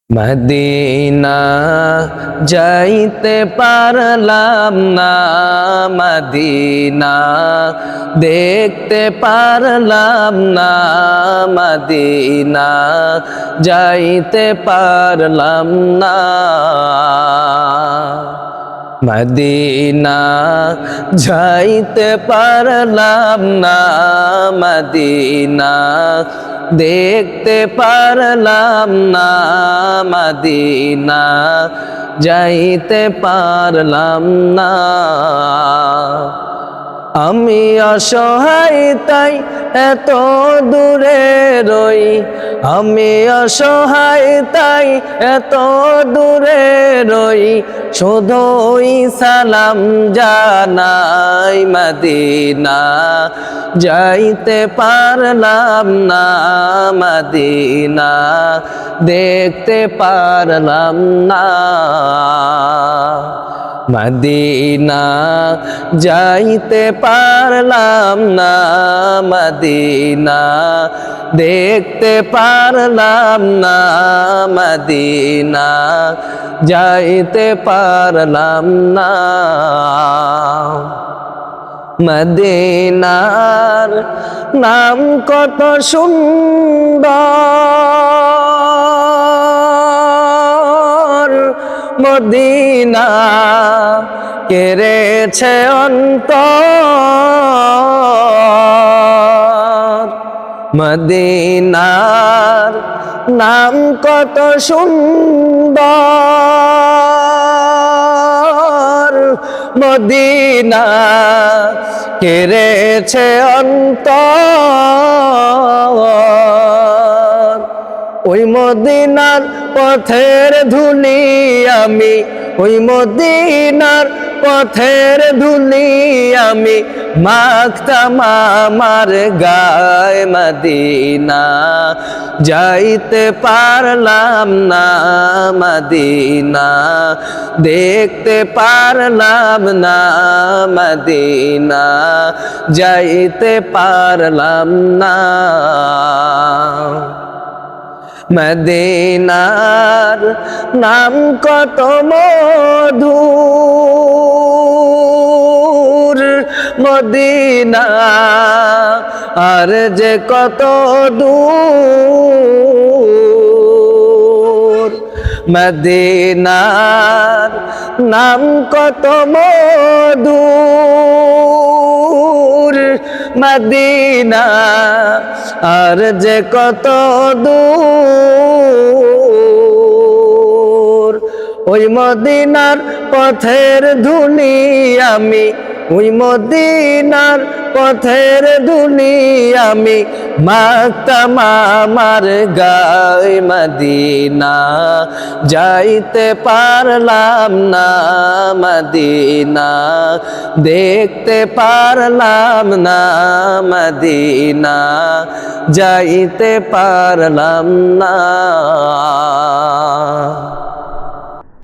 Medina যাইতে পারলাম না, মদিনা দেখতে পারলাম না, মদিনা যাইতে পারলাম না। মদিনা যাইতে পারলাম না, মদিনা দেখতে পারলাম না, মদিনা যাইতে পারলাম না। আমি অসহায় তাই এত দূরে রই, আমি অসহায় তাই এত দূরে রই, শুধুই সালাম জানাই, মদিনা যাইতে পারলাম না, মদিনা দেখতে পারলাম না। মদিনা যাইতে পারলাম না, মদিনা দেখতে পারলাম না, মদিনা যাইতে পারলাম না। মদিনার নাম কত সুন্দর, মদিনা কেড়েছে অন্তর। মদিনার নাম কত সুন্দর, মদিনা কেড়েছে অন্তর। ওই মদিনার পথের ধুলি আমি, ওই মদিনার পথের ধুলি আমি মাখতাম আমার গায়ে, মদিনা যাইতে পারলাম না, মদিনা দেখতে পারলাম না, মদিনা যাইতে পারলাম না। মদিনার নাম কত মধুর, মদিনা আর যে কত দূর। মদিনার নাম কত মধুর, মদিনা আর যে কত দূর। ওই মদিনার পথের ধুলি আমি, ওই মদিনার পথের ধুলি আমি মাখতাম আমার গায়ে, মদিনা যাইতে পারলাম না, মদিনা দেখতে পারলাম না, মদিনা যাইতে পারলাম না।